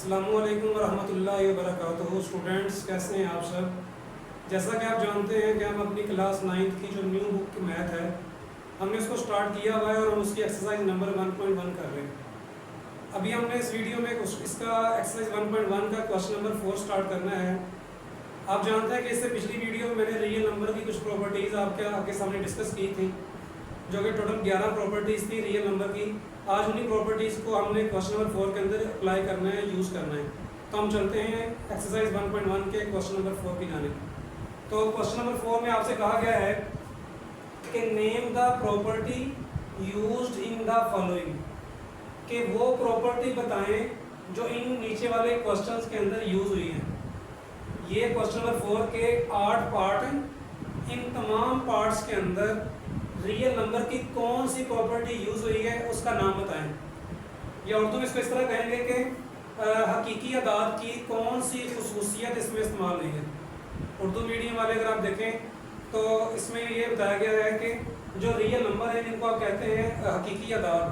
अस्सलामुअलैकुम वरहमतुल्लाहि वबरकातुहू। स्टूडेंट्स कैसे हैं आप सब। जैसा कि आप जानते हैं कि हम अपनी क्लास 9th की जो न्यू बुक की मैथ है हमने उसको स्टार्ट किया हुआ है और हम उसकी एक्सरसाइज नंबर 1.1 कर रहे हैं। अभी हमने इस वीडियो में इसका एक्सरसाइज 1.1 का क्वेश्चन नंबर 4 स्टार्ट करना है। आप जानते हैं कि इससे पिछली वीडियो में मैंने रियल नंबर की कुछ प्रॉपर्टीज़ आपके सामने डिस्कस की थी, जो कि टोटल 11 प्रॉपर्टीज़ थी रियल नंबर की। आज उन्हीं प्रॉपर्टीज़ को हमने क्वेश्चन नंबर 4 के अंदर अप्लाई करना है, यूज़ करना है। तो हम चलते हैं एक्सरसाइज 1.1 के क्वेश्चन नंबर 4 की जाने। तो क्वेश्चन नंबर 4 में आपसे कहा गया है कि name the property used in the following, कि वो प्रॉपर्टी बताएं जो इन नीचे वाले क्वेश्चंस के अंदर यूज़ हुई है। ये क्वेश्चन नंबर 4 के 8 पार्ट हैं। इन तमाम पार्ट्स के अंदर रियल नंबर की कौन सी प्रॉपर्टी यूज़ हुई है उसका नाम बताएं। या उर्दू में इसको इस तरह कहेंगे कि हकीकी अदाद की कौन सी खसूसियत इसमें इस्तेमाल हुई है। उर्दू मीडियम वाले अगर आप देखें तो इसमें ये बताया गया है कि जो रियल नंबर है जिनको आप कहते हैं हकीकी अदाद,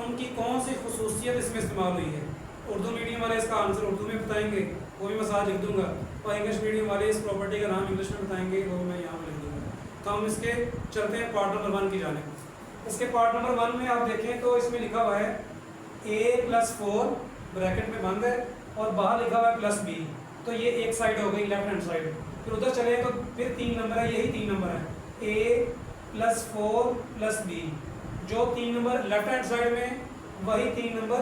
उनकी कौन सी खसूसियत इसमें इस्तेमाल हुई है। उर्दू मीडियम वाले इसका आंसर उर्दू में बताएंगे, वो भी मैं साथ लिख दूंगा, और इंग्लिश मीडियम वाले इस प्रॉपर्टी का नाम इंग्लिश में बताएंगे, वो मैं यहाँ लिख दूंगा। तो हम इसके चलते हैं पार्ट नंबर 1 की जानिब। इसके पार्ट नंबर 1 में आप देखें तो इसमें लिखा हुआ है a+4 ब्रैकेट में बंद है और बाहर लिखा हुआ है +b। तो ये एक साइड हो गई, लेफ्ट हैंड साइड। फिर उधर चले तो फिर 3 नंबर है, यही 3 नंबर है a+4 +b। जो 3 नंबर लेफ्ट हैंड साइड में, वही 3 नंबर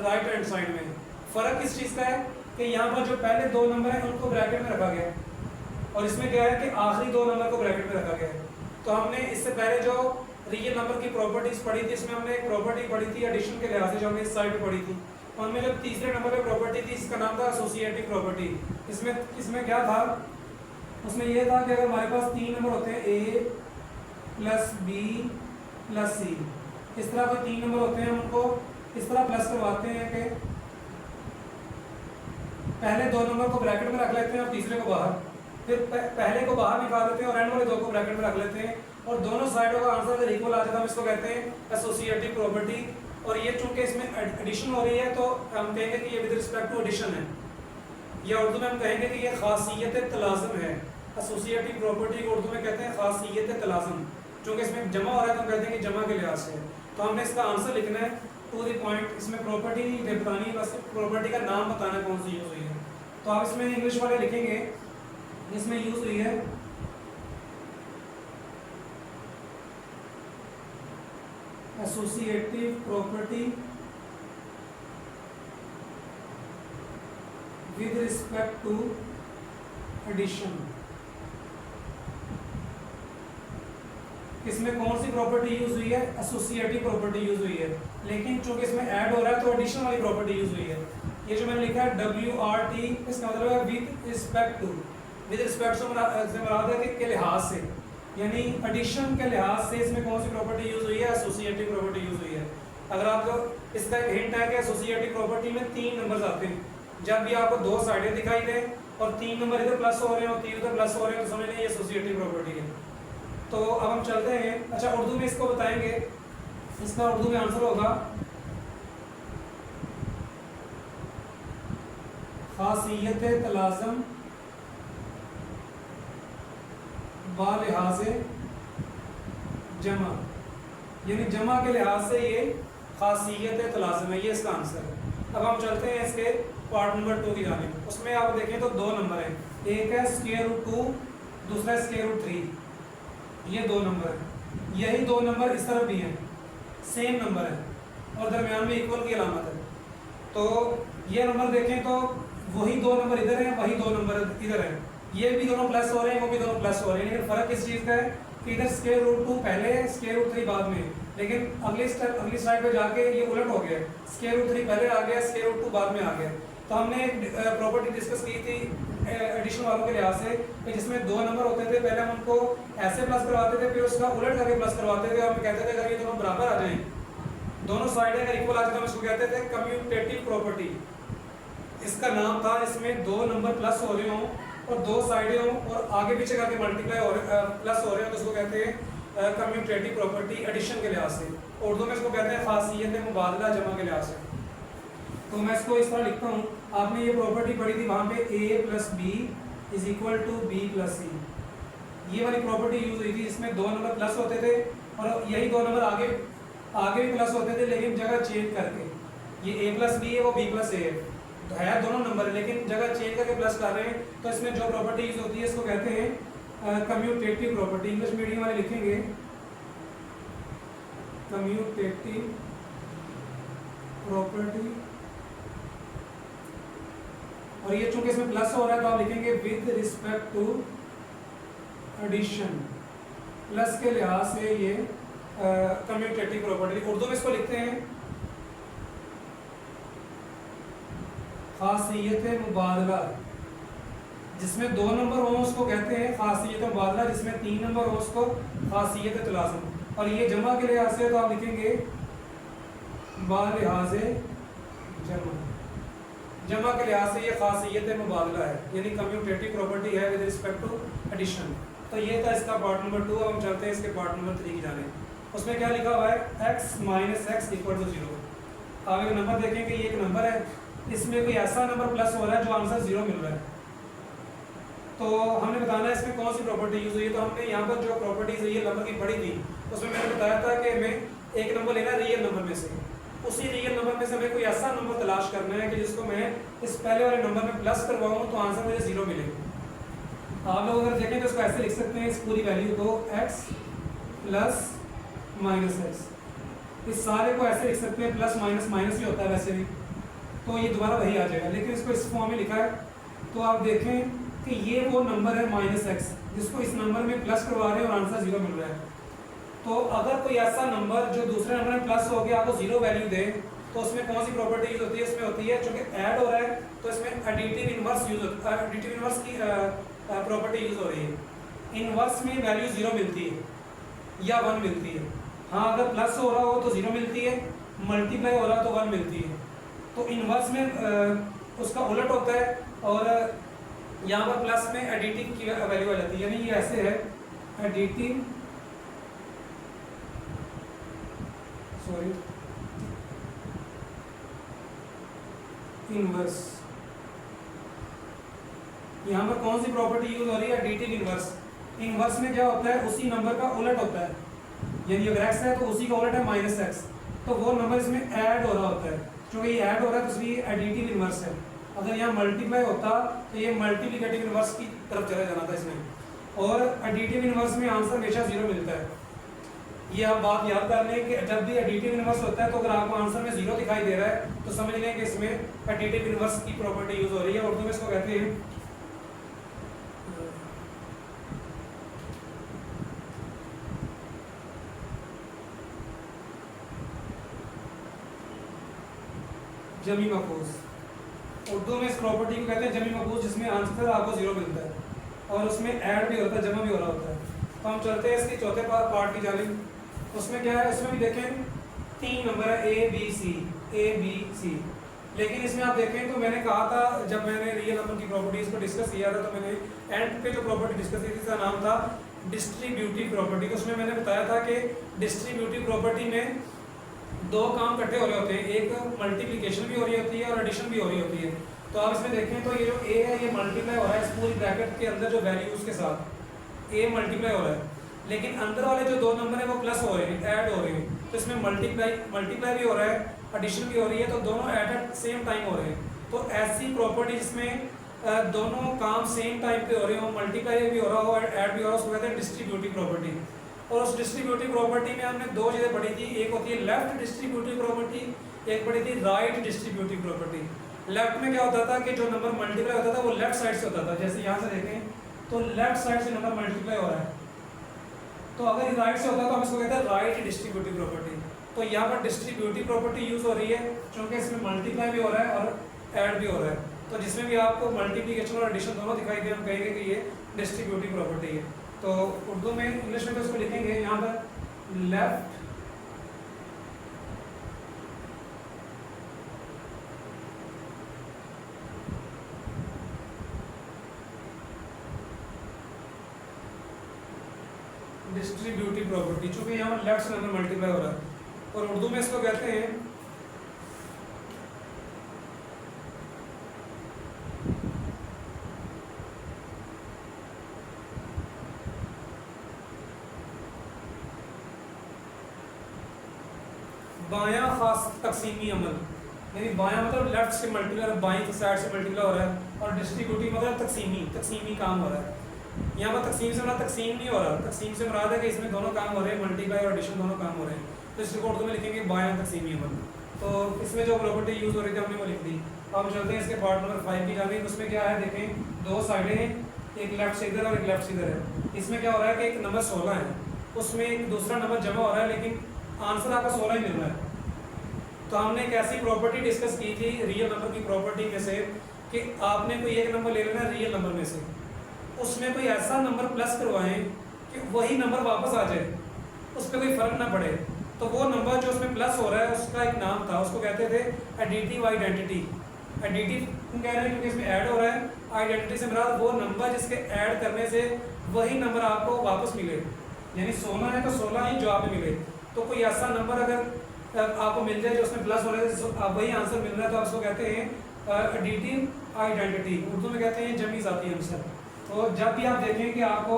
राइट हैंड साइड में। फ़र्क किस चीज़ का है कि यहाँ पर जो पहले 2 नंबर हैं उनको ब्रैकेट में रखा गया है, और इसमें क्या है कि आखिरी 2 नंबर को ब्रैकेट में रखा गया है। तो हमने इससे पहले जो रियल नंबर की प्रॉपर्टीज़ पढ़ी थी, इसमें हमने एक प्रॉपर्टी पढ़ी थी एडिशन के लिहाज से, जो हमने इस साइड पे पढ़ी थी। उनमें जो तीसरे नंबर पे प्रॉपर्टी थी, इसका नाम था एसोसिएटिव प्रॉपर्टी। इसमें क्या था, उसमें यह था कि अगर हमारे पास 3 नंबर होते हैं a + b + c, इस तरह के 3 नंबर होते हैं, उनको इस तरह प्लस करवाते हैं कि पहले 2 नंबर को ब्रैकेट में रख लेते हैं और तीसरे को बाहर, फिर पहले को बाहर निकाल देते हैं और एंड वाले 2 को ब्रैकेट में रख लेते हैं, और दोनों साइडों का आंसर अगर इक्वल आ जाता है हम इसको कहते हैं एसोसिएटिव प्रॉपर्टी। और ये चूंकि इसमें एडिशन हो रही है तो हम कहेंगे कि ये विद रिस्पेक्ट टू एडिशन है, या उर्दू में हम कहेंगे कि ये खासियत तलाज़ुम है। एसोसिएटिव प्रॉपर्टी को उर्दू में कहते हैं खासियत तलाज़ुम। चूंकि इसमें जमा हो रहा है तो हम कहते हैं कि जमा के लिहाज से। तो हमने इसका आंसर लिखना है टू द पॉइंट। इसमें प्रॉपर्टी नहीं बतानी, बस प्रॉपर्टी का नाम बताना कौन सी यूज़ हुई है। तो आप इसमें इंग्लिश वाले लिखेंगे जिसमें यूज़ हुई है associative property with respect to addition. इसमें कौन सी प्रॉपर्टी यूज हुई है, एसोसिएटिव प्रॉपर्टी यूज हुई है, लेकिन चूंकि इसमें ऐड हो रहा है तो एडिशन वाली प्रॉपर्टी यूज हुई है। ये जो मैंने लिखा है WRT, इसका मतलब है with respect to. With respect से मुराद है के लिहाज से, यानी एडिशन के लिहाज से इसमें कौन सी प्रॉपर्टी यूज हुई है, एसोसिएटिव प्रॉपर्टी यूज हुई है। अगर आपको इसका एक हिंट है कि एसोसिएटिव प्रॉपर्टी में 3 नंबर आते हैं, जब भी आपको 2 साइडें दिखाई दें और 3 नंबर इधर प्लस हो रहे हो, 3 उधर प्लस हो रहे हो, तो समझ लें ये एसोसिएटिव प्रॉपर्टी है। तो अब हम चलते हैं, अच्छा उर्दू में इसको बताएंगे। इसका उर्दू में आंसर होगा खासियत तलाज़ुम बालिहाज़े जमा, यानी जमा के लिहाज से ये खासियत तलाज़ुम है। ये इसका आंसर है। अब हम चलते हैं इसके पार्ट नंबर 2 की जानिब। उसमें आप देखें तो 2 नंबर हैं, एक है √2, दूसरा है √3। ये 2 नंबर हैं, यही 2 नंबर इस तरफ भी हैं, सेम नंबर है और दरमियान में इक्वल की अलामत है। तो ये नंबर देखें तो वही 2 नंबर इधर हैं, वही 2 नंबर इधर हैं। ये भी दोनों प्लस हो रहे हैं, वो भी दोनों प्लस हो रहे हैं, लेकिन फ़र्क किस चीज़ का है कि इधर √2 पहले है, √3 बाद में। लेकिन अगली स्लाइड पे जाके ये उलट हो गया, √3 पहले आ गया, √2 बाद में आ गया। तो हमने एक प्रॉपर्टी डिस्कस की थी एडिशन वालों के लिहाज से कि जिसमें 2 नंबर होते थे, पहले हम उनको ऐसे प्लस करवाते थे, फिर उसका उलट करके प्लस करवाते थे, और हम कहते थे अगर ये दोनों बराबर आ जाएं, दोनों साइडें अगर इक्वल आ जाए तो हम इसको कहते थे कम्यूटेटिव प्रॉपर्टी। इसका नाम था, इसमें 2 नंबर प्लस हो रहे हों और 2 साइडें हों और आगे पीछे करके मल्टीप्लाई हो रहे प्लस हो रहे हो, तो उसको कहते हैं कम्यूटेटिव प्रॉपर्टी एडिशन के लिहाज से। उर्दू में इसको कहते हैं खासियत मुबादला जमा के लिहाज से। तो मैं इसको इस तरह लिखता हूँ, आपने ये प्रॉपर्टी पढ़ी थी वहाँ पे a plus b is equal to b plus c, ये वाली प्रॉपर्टी यूज हुई थी जिसमें दो नंबर प्लस होते थे और यही दो नंबर आगे आगे भी प्लस होते थे लेकिन जगह चेंज करके, ये a प्लस बी है वो b प्लस ए है, तो है दोनों नंबर लेकिन जगह चेंज करके प्लस कर रहे हैं, तो इसमें जो प्रॉपर्टी यूज होती है इसको कहते हैं कम्यूटेटिव प्रॉपर्टी। इंग्लिश मीडियम वाले लिखेंगे कम्यूटेटिव प्रॉपर्टी, और ये चूंकि इसमें प्लस हो रहा है तो आप लिखेंगे with respect to addition, plus के लिहाज से ये कम्यूटेटिव प्रॉपर्टी। उर्दू में इसको लिखते हैं खासियत मुबादला, जिसमें दो नंबर हो उसको कहते हैं खासियत मुबादला, जिसमें तीन नंबर हो उसको खासियत तलाज़ुम, और ये जमा के लिहाज से तो आप लिखेंगे बालिहाज जमा, जमा के लिहाज से ये खासियत मुबादला है, यानी कम्यूटेटिव प्रॉपर्टी है विद रिस्पेक्ट टू एडिशन। तो ये था इसका पार्ट नंबर 2। अब हम चलते हैं इसके पार्ट नंबर 3 की जाने। उसमें क्या लिखा हुआ है x minus x equal to 0। आप एक नंबर देखेंगे, ये एक नंबर है, इसमें कोई ऐसा नंबर प्लस हो रहा है जो आंसर 0 मिल रहा है, तो हमने बताना है इसमें कौन सी प्रॉपर्टी यूज हुई है। तो हमने यहाँ पर जो प्रॉपर्टीज रियल नंबर की पढ़ी थी उसमें मैंने बताया था कि हमें एक नंबर लेना है रियल नंबर में से, उसी रियल नंबर में से हमें कोई ऐसा नंबर तलाश करना है कि जिसको मैं इस पहले वाले नंबर में प्लस करवाऊँ तो आंसर मुझे 0 मिले। आप लोग अगर देखें तो इसको ऐसे लिख सकते हैं, इस पूरी वैल्यू को x प्लस माइनस एक्स, इस सारे को ऐसे लिख सकते हैं, प्लस माइनस माइनस ही होता है वैसे भी, तो ये दोबारा वही आ जाएगा, लेकिन इसको इस फॉर्म में लिखा है। तो आप देखें कि ये वो नंबर है माइनस एक्स जिसको इस नंबर में प्लस करवा रहे हैं और आंसर 0 मिल रहा है। तो अगर कोई ऐसा नंबर जो दूसरे नंबर में प्लस हो गया आपको 0 वैल्यू दे तो उसमें कौन सी प्रॉपर्टी यूज होती है? इसमें होती है चूंकि ऐड हो रहा है तो इसमें एडिटिव इनवर्स यूज होता है, एडिटिव इनवर्स की प्रॉपर्टी यूज हो रही है। इनवर्स में वैल्यू 0 मिलती है या 1 मिलती है। हाँ, अगर प्लस हो रहा हो तो 0 मिलती है, मल्टीप्लाई हो रहा तो 1 मिलती है। तो इनवर्स में उसका उलट होता है और यहाँ पर प्लस में एडिटिव की वैल्यू आ जाती है, यानी ये ऐसे है एडिटिव इनवर्स। यहाँ पर कौन सी प्रॉपर्टी यूज हो रही है? Additive inverse. इनवर्स में क्या होता है, उसी नंबर का उलट होता है, यानी अगर x है तो उसी का उलट है माइनस एक्स, तो वो नंबर इसमें ऐड हो रहा होता है। क्योंकि ये ऐड हो रहा है तो इसलिए एडिटिव इनवर्स है। अगर यहाँ मल्टीप्लाई होता तो ये मल्टीप्लिकेटिव इनवर्स की तरफ चला जाना था इसमें, और एडिटिव इनवर्स में आंसर हमेशा 0 मिलता है। ये आप बात याद कर लें कि जब भी एडिटिव इनवर्स होता है तो अगर आपको आंसर में 0 दिखाई दे रहा है तो समझ लें कि इसमें एडिटिव इनवर्स की प्रॉपर्टी यूज हो रही है। उर्दू में इसको कहते हैं जमी मफूज। उर्दू में इस प्रॉपर्टी को कहते हैं जमी मफूज, जिसमें आंसर आपको 0 मिलता है और उसमें ऐड भी होता है, जमा भी हो रहा होता है। तो हम चलते हैं इसके चौथे पार्ट की जानिब। उसमें क्या है, उसमें भी देखें 3 नंबर है ए बी सी, लेकिन इसमें आप देखें तो मैंने कहा था जब मैंने रियल नंबर की प्रॉपर्टीज को डिस्कस किया था तो मैंने एंड पे जो प्रॉपर्टी डिस्कस की थी उसका नाम था डिस्ट्रीब्यूटिव प्रॉपर्टी। उसमें मैंने बताया था कि डिस्ट्रीब्यूटिव प्रॉपर्टी में 2 काम इकट्ठे हो रहे होते हैं, एक मल्टीप्लिकेशन भी हो रही होती है और एडिशन भी हो रही होती है। तो आप इसमें देखें तो ये जो ए है ये मल्टीप्लाई हो रहा है, इस पूरी ब्रैकेट के अंदर जो वैल्यूज के साथ ए मल्टीप्लाई हो रहा है, लेकिन अंदर वाले जो 2 नंबर है वो प्लस हो रहे हैं, ऐड हो रहे हैं। तो इसमें मल्टीप्लाई भी हो रहा है, एडिशन भी हो रही है, तो दोनों एट सेम टाइम हो रहे हैं। तो ऐसी प्रॉपर्टी जिसमें दोनों काम सेम टाइम पे हो रहे हो, मल्टीप्लाई भी हो रहा हो, ऐड भी हो रहा हो, उसको कहते हैं डिस्ट्रीब्यूटिव प्रॉपर्टी। और उस डिस्ट्रीब्यूटिव प्रॉपर्टी में हमने 2 चीज़ें पढ़ी थी, एक होती है लेफ्ट डिस्ट्रीब्यूटिव प्रॉपर्टी, एक पढ़ी थी राइट डिस्ट्रीब्यूटिव प्रॉपर्टी। लेफ्ट में क्या होता था कि जो नंबर मल्टीप्लाई होता था वो लेफ्ट साइड से होता था, जैसे यहाँ से देखें तो लेफ्ट साइड से नंबर मल्टीप्लाई हो रहा है, तो अगर राइट से होता तो हम इसको कहते हैं राइट डिस्ट्रीब्यूटिव प्रॉपर्टी। तो यहाँ पर डिस्ट्रीब्यूटिव प्रॉपर्टी यूज हो रही है क्योंकि इसमें मल्टीप्लाई भी हो रहा है और ऐड भी हो रहा है। तो जिसमें भी आपको मल्टीप्लिकेशन और एडिशन दोनों दिखाई दे हम कहेंगे कि ये डिस्ट्रीब्यूटिव प्रॉपर्टी है। तो उर्दू में इंग्लिश में तो इसको लिखेंगे यहाँ पर लेफ्ट डिस्ट्रीब्यूटिव प्रॉपर्टी, चूंकि यहाँ पर लेफ्ट से नंबर मल्टीप्लाई हो रहा है। और उर्दू में इसको कहते हैं बायां खास तकसीमी अमल, यानी बायां मतलब लेफ्ट से मल्टीप्लाई, बाईं साइड से मल्टीप्लाई हो रहा है, और डिस्ट्रीब्यूटिव मतलब तकसीमी काम हो रहा है। यहाँ पर तकसीम से मुराद तकसीम नहीं हो रहा, तकसीम से मुराद है कि इसमें दोनों काम हो रहे हैं, मल्टीप्लाई और एडिशन दोनों काम हो रहे हैं। तो इस रिकॉर्ड में लिखेंगे बायां तकसीमी अमल। तो इसमें जो प्रॉपर्टी यूज़ हो रही थी हमने वो लिख दी। अब हम चलते हैं इसके पार्ट नंबर 5 की जाने। उसमें क्या है देखें, दो साइडें हैं, एक लेफ्ट से इधर और एक लेफ्ट से इधर है। इसमें क्या हो रहा है कि एक नंबर 16 है, उसमें एक दूसरा नंबर जमा हो रहा है, लेकिन आंसर आपका 16 ही मिल रहा है। तो हमने एक ऐसी प्रॉपर्टी डिस्कस की थी रियल नंबर की प्रॉपर्टी में से कि आपने कोई एक नंबर ले लेना है रियल नंबर में से, उसमें कोई ऐसा नंबर प्लस करवाएं कि वही नंबर वापस आ जाए, उस पर कोई फर्क ना पड़े। तो वो नंबर जो उसमें प्लस हो रहा है उसका एक नाम था, उसको कहते थे एडिटिव आइडेंटिटी। एडिटिव क्यों कह रहे हैं? क्योंकि इसमें ऐड हो रहा है। आइडेंटिटी से मुराद वो नंबर जिसके ऐड करने से वही नंबर आपको वापस मिले, यानी 16 है तो 16 ही जवाब में मिले। तो कोई ऐसा नंबर अगर आपको मिल जाए जो उसमें प्लस हो रहा है, आप वही आंसर मिल रहा है, तो आप उसको कहते हैं एडिटिव आइडेंटिटी, उर्दू में कहते हैं जमी ज़ाती आंसर। तो जब भी आप देखें कि आपको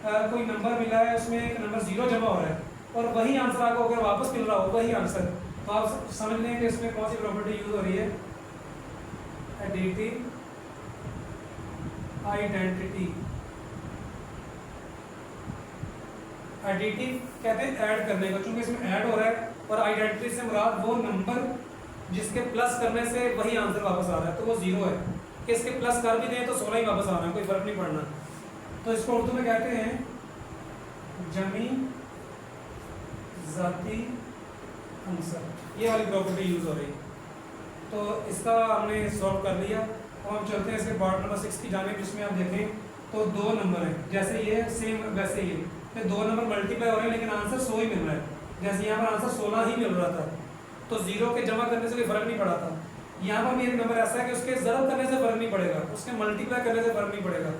कोई नंबर मिला है, उसमें एक नंबर 0 जमा हो रहा है और वही आंसर आपको अगर वापस मिल रहा हो वही आंसर, तो आप समझ लें कि इसमें कौन सी प्रॉपर्टी यूज हो रही है, एडिटिव आइडेंटिटी। एडिटिव कहते हैं ऐड करने को, चूंकि इसमें ऐड हो रहा है, और आइडेंटिटी से मुराद वो नंबर जिसके प्लस करने से वही आंसर वापस आ रहा है, तो वो 0 है। कि इसके प्लस कर भी दें तो 16 ही वापस आ रहा है, कोई फर्क नहीं पड़ना। तो इसको उर्दू में कहते हैं जमी ज़ाती आंसर, ये वाली प्रॉपर्टी यूज हो रही। तो इसका हमने सॉल्व कर लिया। अब हम चलते हैं इसके पार्ट नंबर 6 की जाने, जिसमें आप देखें तो दो नंबर हैं, जैसे ये सेम वैसे ये, फिर दो नंबर मल्टीप्लाई हो रहे हैं लेकिन आंसर 100 ही मिल रहा है। जैसे यहाँ पर आंसर 16 ही मिल रहा था, तो 0 के जमा करने से कोई फर्क नहीं पड़ा था। यहाँ पर भी एक नंबर ऐसा है कि उसके ज़रब करने से फर्क नहीं पड़ेगा, उसके मल्टीप्लाई करने से फर्क नहीं पड़ेगा।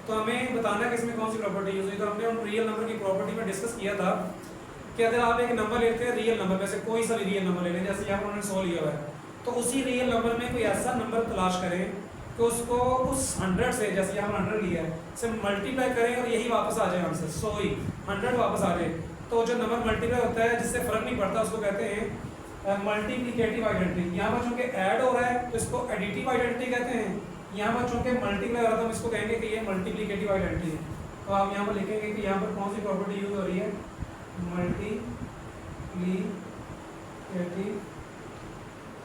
तो हमें बताना है कि इसमें कौन सी प्रॉपर्टी यूज हुई। तो हमने उन रियल नंबर की प्रॉपर्टी में डिस्कस किया था कि अगर आप एक नंबर लेते हैं रियल नंबर में से, कोई सा भी रियल नंबर ले लें, जैसे यहाँ पर उन्होंने 100 लिया हुआ है, तो उसी रियल नंबर में कोई ऐसा नंबर तलाश करें कि उसको उस 100 से, जैसे यहाँ पर 100 लिया है, से मल्टीप्लाई करें और यही वापस आ जाए आंसर 100 ही, 100 वापस आ जाए। तो जो नंबर मल्टीप्लाई होता है जिससे फर्क नहीं पड़ता उसको कहते हैं मल्टीप्लिकेटिव आइडेंटिटी। यहाँ पर चूंकि ऐड हो रहा है तो इसको एडिटिव आइडेंटिटी कहते हैं, यहाँ पर चूंकि मल्टीप्लाई हो रहा है तो हम इसको कहेंगे कि ये मल्टीप्लिकेटिव आइडेंटिटी है। तो आप यहाँ पर लिखेंगे कि यहाँ पर कौन सी प्रॉपर्टी यूज हो रही है, मल्टीप्लिकेटिव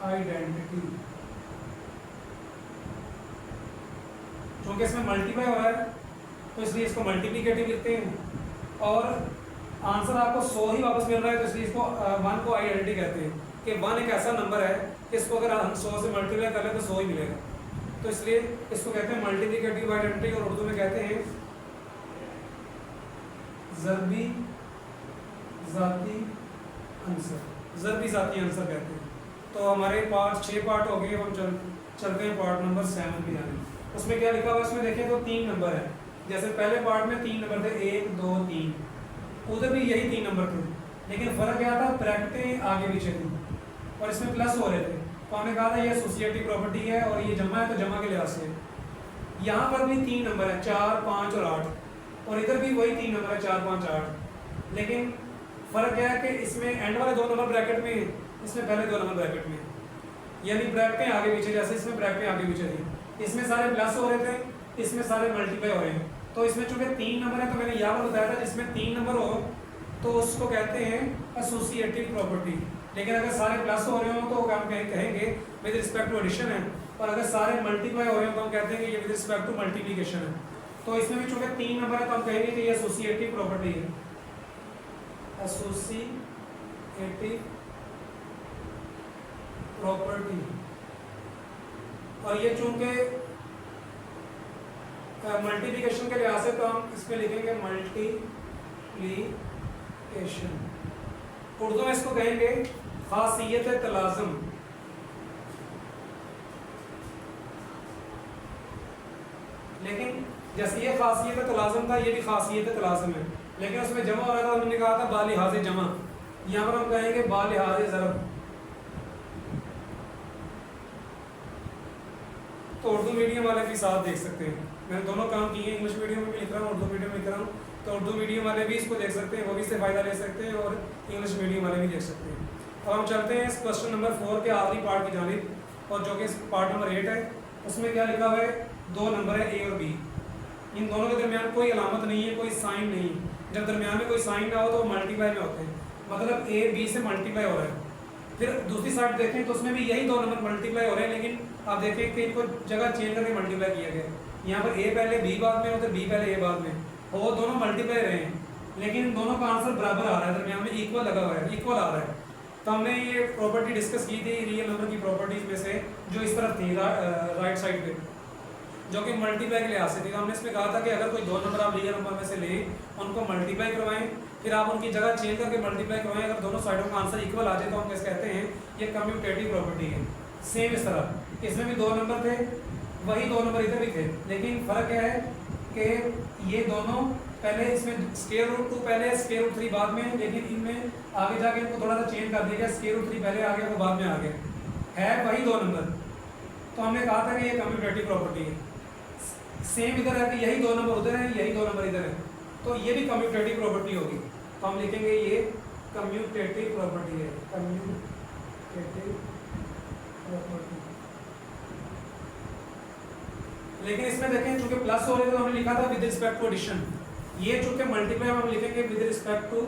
आइडेंटिटी। क्योंकि इसमें मल्टीप्लाई हो रहा है तो इसलिए इसको मल्टीप्लिकेटिव लिखते हैं, और आंसर आपको 100 ही वापस मिल रहा है तो इसलिए इसको 1 को आइडेंटिटी कहते हैं कि 1 एक ऐसा नंबर है कि इसको अगर हम 100 से मल्टीप्लाई कर लें तो 100 ही मिलेगा। तो इसलिए इसको कहते हैं मल्टीप्लिकेटिव आइडेंटिटी, और उर्दू में कहते हैं ज़रबी ज़ाती आंसर, ज़रबी ज़ाती आंसर कहते हैं। तो हमारे पास 6 पार्ट हो गए। हम चलते हैं पार्ट नंबर 7 की जाने। उसमें क्या लिखा हुआ है, उसमें देखें तो 3 नंबर है। जैसे पहले पार्ट में 3 नंबर थे, 1 2 3, उधर भी यही 3 नंबर थे, लेकिन फ़र्क क्या था, ब्रैकेटें आगे पीछे थी और इसमें प्लस हो रहे थे। तो हमने कहा था ये एसोसिएटिव प्रॉपर्टी है और ये जमा है तो जमा के लिहाज से। यहाँ पर भी 3 नंबर है, 4 5 और 8, और इधर भी वही 3 नंबर है, 4 5 8, लेकिन फ़र्क क्या है कि इसमें एंड वाले 2 नंबर ब्रैकेट में, इसमें पहले 2 नंबर ब्रैकेट में, यानी ब्रैकेटें आगे पीछे, जैसे इसमें ब्रैकेटें आगे पीछे थी, इसमें सारे प्लस हो रहे थे, इसमें सारे मल्टीप्लाई हो रहे हैं। तो इसमें चूंकि 3 नंबर है तो मैंने यहाँ पर बताया था जिसमें 3 नंबर हो तो उसको कहते हैं एसोसिएटिव प्रॉपर्टी। लेकिन अगर सारे प्लस हो रहे हो तो हम कहेंगे विद रिस्पेक्ट टू एडिशन है, और अगर सारे मल्टीप्लाई हो रहे हो तो हम कहते हैं कि ये विद रिस्पेक्ट टू मल्टीप्लिकेशन है। तो इसमें भी चूंकि 3 नंबर है तो हम कहेंगे कि ये एसोसिएटिव प्रॉपर्टी है, एसोसिएटिव प्रॉपर्टी। और ये चूंकि मल्टीप्लिकेशन के लिहाज से तो हम इसमें लिखेंगे मल्टीप्लिकेशन, उर्दू में इसको कहेंगे खासियत तलाज़ुम। लेकिन जैसे ये खासियत तलाज़ुम था, ये भी खासियत तलाज़ुम है, लेकिन उसमें जमा हो रहा था, उन्होंने कहा था बालिहाज़ जमा, यहाँ पर हम कहेंगे बालिहाज़ ज़रब। तो उर्दू मीडियम वाले भी साथ देख सकते हैं, मैंने दोनों काम किए हैं, इंग्लिश मीडियम में भी लिख रहा हूँ, उर्दू मीडियम में लिख रहा हूँ। तो उर्दू मीडियम वाले भी इसको देख सकते हैं, वो भी इससे फ़ायदा ले सकते हैं, और इंग्लिश मीडियम वाले भी देख सकते हैं। अब हम चलते हैं इस क्वेश्चन नंबर 4 के आखिरी पार्ट की जानिब, और जो कि पार्ट नंबर 8 है। उसमें क्या लिखा हुआ है, दो नंबर है ए और बी, इन दोनों के दरमियान कोई अलामत नहीं है, कोई साइन नहीं है। जब दरमियान में कोई साइन ना हो तो मल्टीप्लाई में होते हैं, मतलब ए बी से मल्टीप्लाई हो रहा है। फिर दूसरी साइड देखें तो उसमें भी यही दो नंबर मल्टीप्लाई हो रहे हैं, लेकिन आप देखें कि इनको जगह चेंज करके मल्टीप्लाई किया गया। यहाँ पर ए पहले बी बाद में हो तो बी पहले ए बाद में, और वो दोनों मल्टीप्लाई रहे हैं, लेकिन दोनों का आंसर बराबर आ रहा है, दरमियान में इक्वल लगा हुआ है, इक्वल आ रहा है। तो हमने ये प्रॉपर्टी डिस्कस की थी रियल नंबर की प्रॉपर्टीज में से, जो इस तरफ थी राइट साइड पे, जो कि मल्टीप्लाई के लिहाज से थी। तो हमने इसमें कहा था कि अगर कोई दो नंबर आप रियल नंबर में से लें, उनको मल्टीप्लाई करवाएं, फिर आप उनकी जगह चेंज करके मल्टीप्लाई करवाएं, अगर दोनों साइडों का आंसर इक्वल आ जाए तो हम कैसे कहते हैं, ये कम्यूटेटिव प्रॉपर्टी है। सेम इस तरह इसमें भी दो नंबर थे, वही दो नंबर इधर भी थे, लेकिन फ़र्क क्या है कि ये दोनों पहले, इसमें स्क्वायर रूट 2 पहले, स्क्वायर रूट 3 बाद में, लेकिन इनमें आगे जाके इनको थोड़ा सा चेंज कर दिया गया, स्क्वायर रूट 3 पहले आ गया वो बाद में आ गया, है वही दो नंबर। तो हमने कहा था कि ये कम्यूटेटिव प्रॉपर्टी है। सेम इधर है कि यही दो नंबर उधर है, यही दो नंबर इधर है, तो ये भी कम्यूटेटिव प्रॉपर्टी होगी। तो हम लिखेंगे ये कम्यूटेटिव प्रॉपर्टी है, कम्यूटेटिव प्रॉपर्टी। लेकिन इसमें देखें चूंकि प्लस हो रहे तो हमने लिखा था विद रिस्पेक्ट टू एडिशन, ये चूंकि मल्टीप्लाई हम लिखेंगे with respect to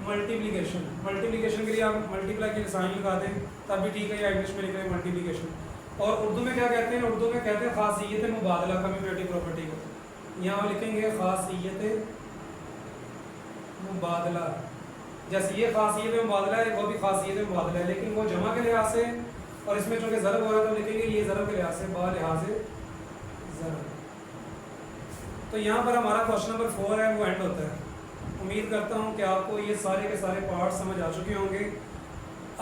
multiplication. Multiplication के लिए आप मल्टीप्लाई के साइन लगा दें तब भी ठीक है, या इंग्लिश में लिख रहे हैं मल्टीप्लिकेशन। और उर्दू में क्या कहते हैं, उर्दू में कहते हैं खासियत मुबादला, कम्यूटेटिव प्रॉपर्टी को यहाँ लिखेंगे खासियत मुबादला। जैसे ये खासियत मुबादला है, वो भी खासियत मुबादला है, लेकिन वो जमा के लिहाज से, और इसमें चूंकि ज़रब हो रहा है तो लिखेंगे ये ज़रब के लिहाज से, बा लिहाज ज़रब। तो यहाँ पर हमारा क्वेश्चन नंबर 4 है वो एंड होता है। उम्मीद करता हूँ कि आपको ये सारे के सारे पार्ट समझ आ चुके होंगे।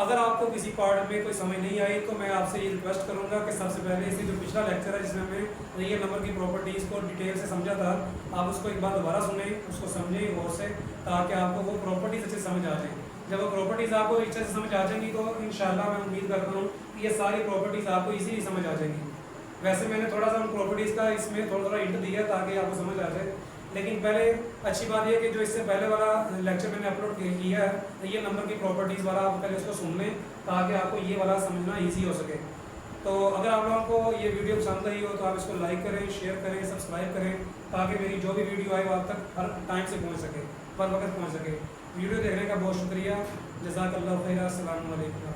अगर आपको किसी पार्ट में कोई समझ नहीं आई तो मैं आपसे ये रिक्वेस्ट करूँगा कि सबसे पहले इसकी जो पिछला लेक्चर है जिसमें हमने रियल नंबर की प्रॉपर्टीज़ को डिटेल से समझा था, आप उसको एक बार दोबारा सुनें, उसको समझें गौर से, ताकि आपको वो प्रॉपर्टीज़ अच्छे समझ आ जाए। जब वो प्रॉपर्टीज़ आपको अच्छे से समझ आ जाएंगी तो इंशाल्लाह मैं उम्मीद करता हूँ कि ये सारी प्रॉपर्टीज़ आपको इजीली समझ आ जाएंगी। वैसे मैंने थोड़ा सा उन प्रॉपर्टीज़ का इसमें थोड़ा हिंट दिया ताकि आपको समझ आ जाए, लेकिन पहले अच्छी बात यह कि जो इससे पहले वाला लेक्चर मैंने अपलोड किया है ये नंबर की प्रॉपर्टीज़ वाला, आप पहले उसको सुन लें ताकि आपको ये वाला समझना ईजी हो सके। तो अगर आप लोगों को ये वीडियो पसंद आई हो तो आप इसको लाइक करें, शेयर करें, सब्सक्राइब करें, ताकि मेरी जो भी वीडियो आए वो आप तक हर टाइम से पहुँच सके, हर वक्त पहुँच सके। वीडियो देखने का बहुत शुक्रिया। जज़ाकल्लाहु खैर। अस्सलामु अलैकुम।